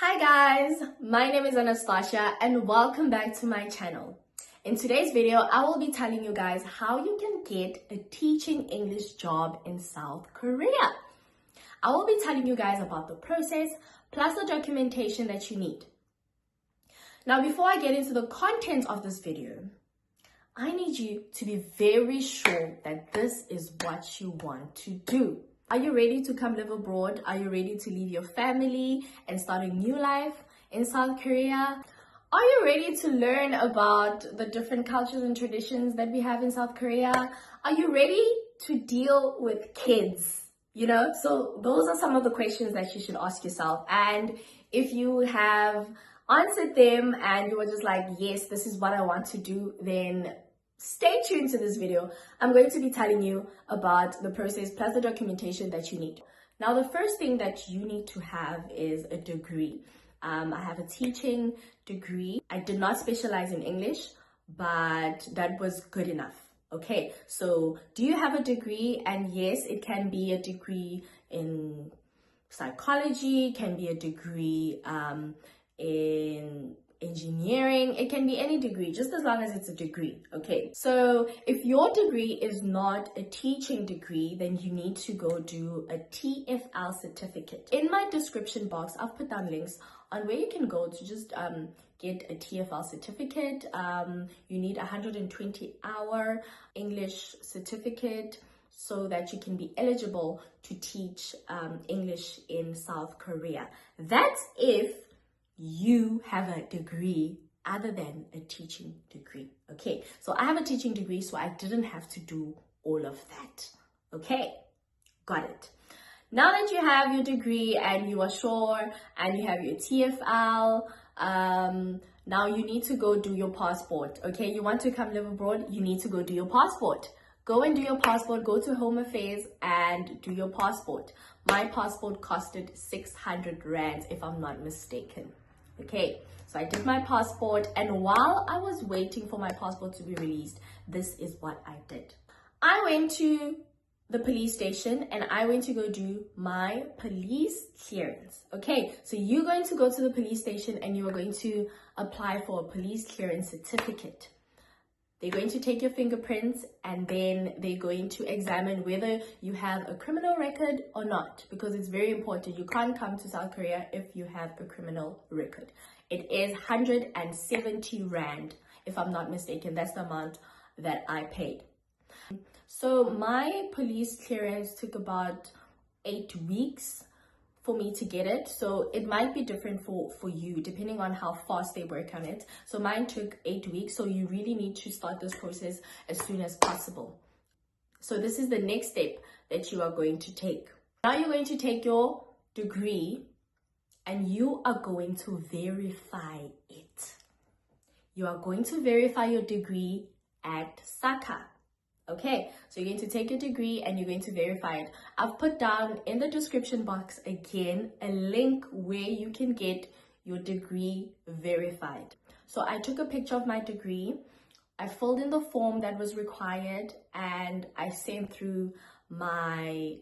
Hi guys, my name is Anastasia and welcome back to my channel. In today's video, I will be telling you guys how you can get a teaching English job in South Korea. I will be telling you guys about the process plus the documentation that you need. Now, before I get into the content of this video, I need you to be very sure that this is what you want to do. Are you ready to come live abroad? Are you ready to leave your family and start a new life in South Korea? Are you ready to learn about the different cultures and traditions that we have in South Korea? Are you ready to deal with kids? So those are some of the questions that you should ask yourself. And if you have answered them and you were just like, yes, this is what I want to do, then stay tuned to this video. I'm going to be telling you about the process plus the documentation that you need. Now, the first thing that you need to have is a degree. I have a teaching degree. I did not specialize in English, but that was good enough. Okay, so do you have a degree? And yes, it can be a degree in psychology, can be a degree in engineering, it can be any degree, just as long as it's a degree. Okay, so if your degree is not a teaching degree, then you need to go do a TEFL certificate. In my description box, I've put down links on where you can go to just get a TEFL certificate. You need a 120-hour English certificate so that you can be eligible to teach English in South Korea. That's if you have a degree other than a teaching degree. Okay, so I have a teaching degree, so I didn't have to do all of that. Okay, got it. Now that you have your degree and you are sure and you have your TEFL, now you need to go do your passport. Okay, you want to come live abroad, you need to go do your passport. Go and do your passport, go to Home Affairs and do your passport. My passport costed 600 rands if I'm not mistaken. Okay, so I did my passport, and while I was waiting for my passport to be released, this is what I did. I went to the police station and I went to go do my police clearance. Okay, so you're going to go to the police station and you are going to apply for a police clearance certificate. They're going to take your fingerprints and then they're going to examine whether you have a criminal record or not, because it's very important. You can't come to South Korea if you have a criminal record. It is 170 rand, if I'm not mistaken. That's the amount that I paid. So my police clearance took about 8 weeks for me to get it, so it might be different for you depending on how fast they work on it. So mine took 8 weeks, so you really need to start this process as soon as possible. So this is the next step that you are going to take. Now you're going to take your degree and you are going to verify it. You are going to verify your degree at Saka. Okay, so you're going to take your degree and you're going to verify it. I've put down in the description box again a link where you can get your degree verified. So I took a picture of my degree, I filled in the form that was required, and I sent through my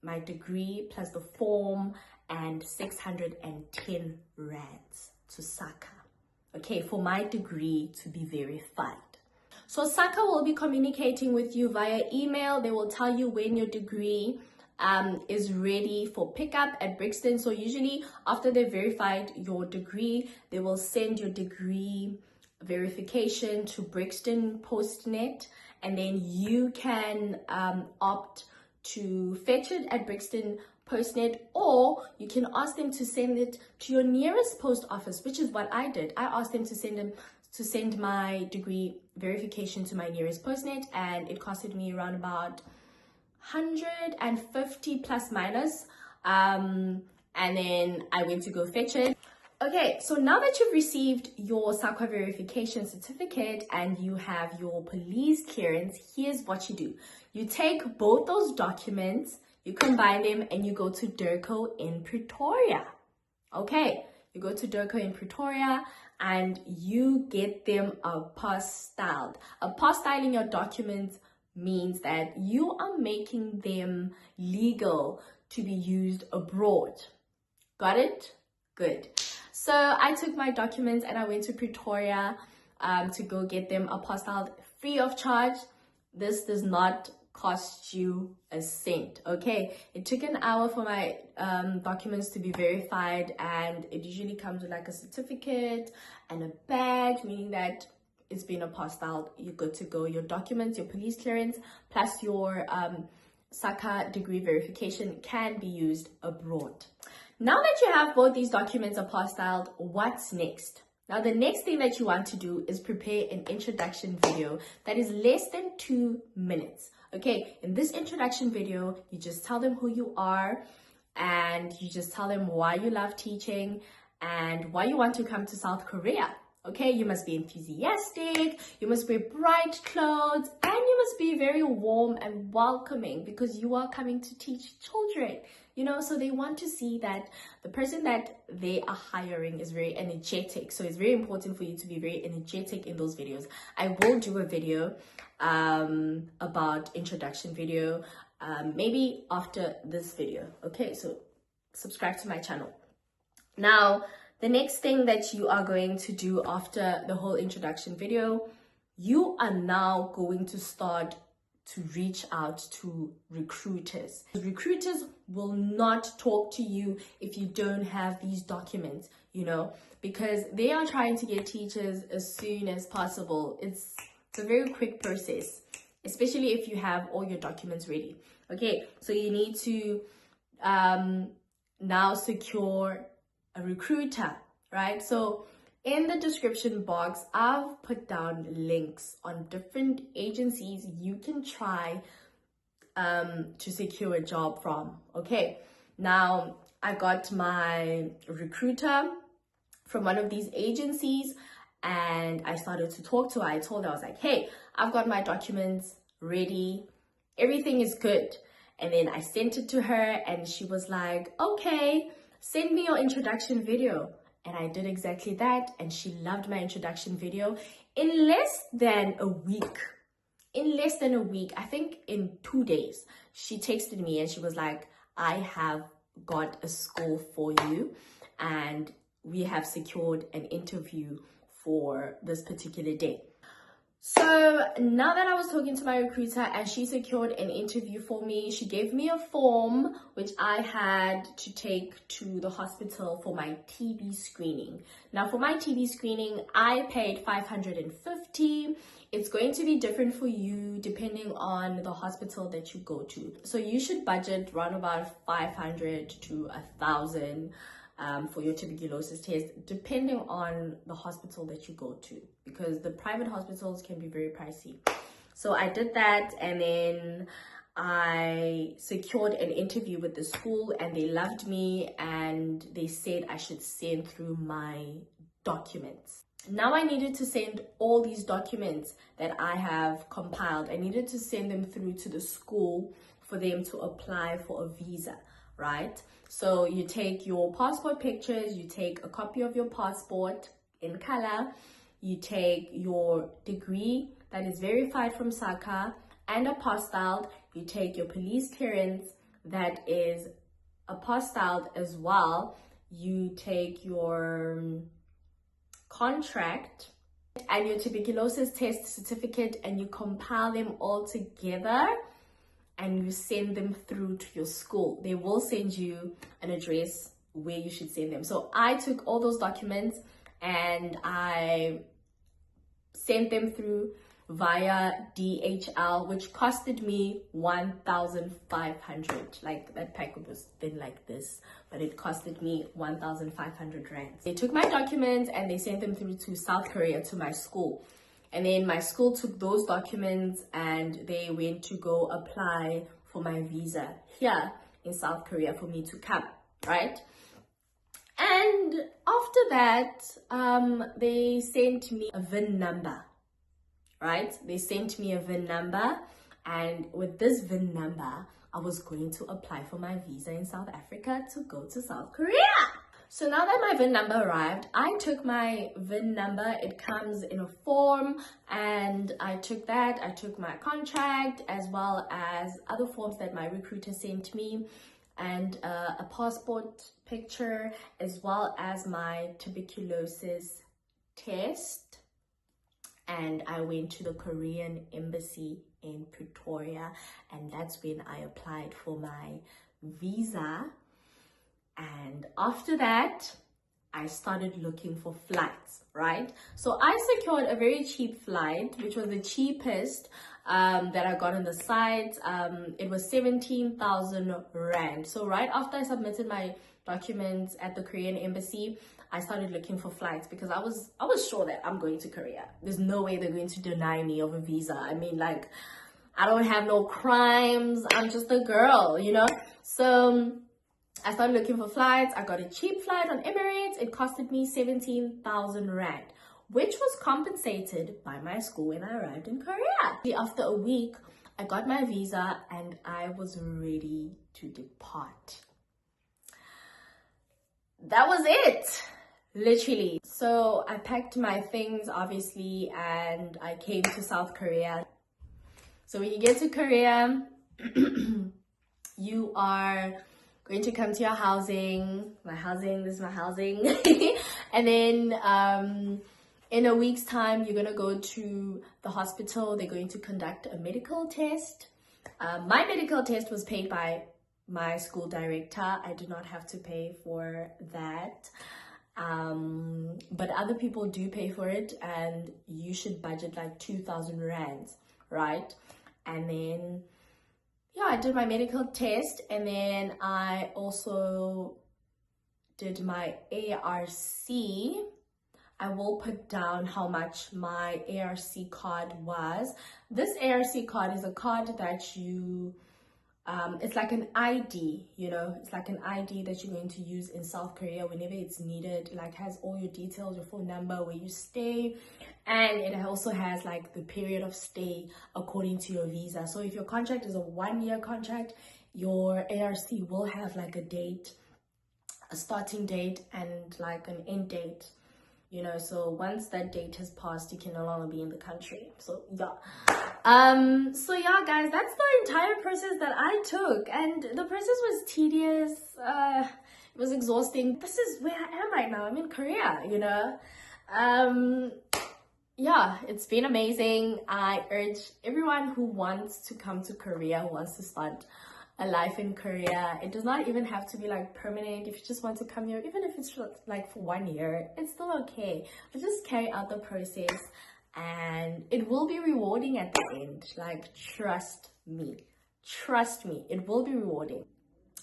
my degree plus the form and 610 rands to Saka. Okay, for my degree to be verified. So Saka will be communicating with you via email. They will tell you when your degree is ready for pickup at Brixton. So usually after they've verified your degree, they will send your degree verification to Brixton Postnet, and then you can opt to fetch it at Brixton Postnet, or you can ask them to send it to your nearest post office, which is what I did. I asked them to send my degree verification to my nearest postnet, and it costed me around about 150 plus minus, and then I went to go fetch it. Okay, so now that you've received your SACWA verification certificate and you have your police clearance, here's what you do. You take both those documents, you combine them, and you go to DIRCO in Pretoria. Okay, you go to DIRCO in Pretoria and you get them apostilled. Apostilling your documents means that you are making them legal to be used abroad. Got it? Good. So I took my documents and I went to Pretoria to go get them apostilled free of charge. This does not cost you a cent, okay? It took an hour for my documents to be verified, and it usually comes with like a certificate and a badge, meaning that it's been apostilled. You're good to go. Your documents, your police clearance, plus your SACA degree verification can be used abroad. Now that you have both these documents apostilled, what's next? Now, the next thing that you want to do is prepare an introduction video that is less than 2 minutes. Okay, in this introduction video, you just tell them who you are, and you just tell them why you love teaching and why you want to come to South Korea. Okay, you must be enthusiastic, you must wear bright clothes, and you must be very warm and welcoming because you are coming to teach children. You know, so they want to see that the person that they are hiring is very energetic. So it's very important for you to be very energetic in those videos. I will do a video about introduction video, maybe after this video. Okay, so subscribe to my channel. Now, the next thing that you are going to do after the whole introduction video, you are now going to start to reach out to recruiters. Recruiters will not talk to you if you don't have these documents, you know, because they are trying to get teachers as soon as possible. It's a very quick process, especially if you have all your documents ready. Okay, so you need to now secure a recruiter, right? So in the description box, I've put down links on different agencies you can try to secure a job from. Okay, now I got my recruiter from one of these agencies and I started to talk to her. I told her, I was like, hey, I've got my documents ready, everything is good. And then I sent it to her and she was like, okay, send me your introduction video. And I did exactly that, and she loved my introduction video. In less than a week, I think in 2 days, she texted me and she was like, I have got a school for you and we have secured an interview for this particular day. So now that I was talking to my recruiter and she secured an interview for me, she gave me a form which I had to take to the hospital for my TB screening. Now for my TB screening, I paid 550. It's going to be different for you depending on the hospital that you go to. So you should budget around about 500 to 1,000 for your tuberculosis test, depending on the hospital that you go to, because the private hospitals can be very pricey. So I did that, and then I secured an interview with the school and they loved me and they said I should send through my documents. Now I needed to send all these documents that I have compiled. I needed to send them through to the school for them to apply for a visa, right? So you take your passport pictures, you take a copy of your passport in color, you take your degree that is verified from SACA and apostilled, you take your police clearance that is apostilled as well, you take your contract and your tuberculosis test certificate, and you compile them all together and you send them through to your school. They will send you an address where you should send them. So I took all those documents and I sent them through via DHL, which costed me 1,500. Like, that packet was thin like this, but it costed me 1,500 rand. They took my documents and they sent them through to South Korea to my school. And then my school took those documents and they went to go apply for my visa here in South Korea for me to come, right? And after that, they sent me a VIN number, right? They sent me a VIN number, and with this VIN number, I was going to apply for my visa in South Africa to go to South Korea. So now that my VIN number arrived, I took my VIN number. It comes in a form, and I took that. I took my contract as well as other forms that my recruiter sent me. and a passport picture, as well as my tuberculosis test. And I went to the Korean embassy in Pretoria, and that's when I applied for my visa. And after that, I started looking for flights, right? So I secured a very cheap flight, which was the cheapest that I got on the site. It was 17,000 rand. So right after I submitted my documents at the Korean embassy, I started looking for flights because I was sure that I'm going to Korea. There's no way they're going to deny me of a visa. I mean, like, I don't have no crimes. I'm just a girl, you know? So I started looking for flights. I got a cheap flight on Emirates. It costed me 17,000 rand, which was compensated by my school when I arrived in Korea. After a week, I got my visa and I was ready to depart. That was it, literally. So I packed my things, obviously, and I came to South Korea. So when you get to Korea, you are going to come to your housing. This is my housing. And then in a week's time, you're gonna go to the hospital. They're going to conduct a medical test. My medical test was paid by my school director. I did not have to pay for that. But other people do pay for it, and you should budget like 2,000 rands, right? And then yeah, I did my medical test, and then I also did my ARC. I will put down how much my ARC card was. This ARC card is a card that you, it's like an ID, you know, it's like an ID that you're going to use in South Korea whenever it's needed. It like has all your details, your phone number, where you stay, and it also has like the period of stay according to your visa. So if your contract is a 1-year contract, your ARC will have like a date, a starting date, and like an end date, you know. So once that date has passed, you can no longer be in the country. So yeah. So yeah, guys, that's the entire process that I took, and the process was tedious. It was exhausting. This is where I am right now. I'm in Korea, you know. Yeah, it's been amazing. I urge everyone who wants to come to Korea, who wants to start a life in Korea. It does not even have to be like permanent. If you just want to come here, even if it's like for 1 year, it's still okay. But just carry out the process, and it will be rewarding at the end. Like, trust me, it will be rewarding.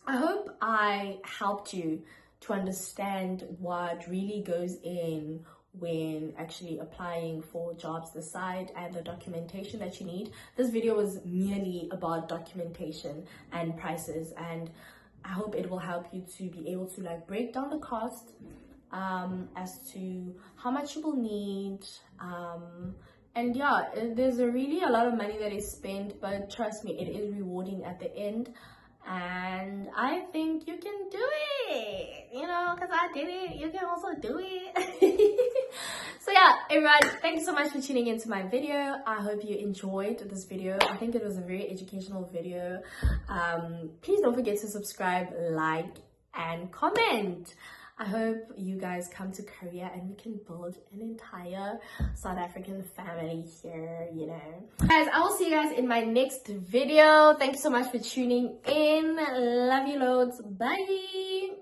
I hope I helped you to understand what really goes in when actually applying for jobs this side, and the documentation that you need. This video was merely about documentation and prices, and I hope it will help you to be able to like break down the cost as to how much you will need. And yeah, there's really a lot of money that is spent, but trust me, it is rewarding at the end. And I think you can do it, you know, because I did it. You can also do it. So yeah, everyone, thank you so much for tuning into my video. I hope you enjoyed this video. I think it was a very educational video. Please don't forget to subscribe, like, and comment. I hope you guys come to Korea and we can build an entire South African family here, you know. Guys, I will see you guys in my next video. Thank you so much for tuning in. Love you loads. Bye.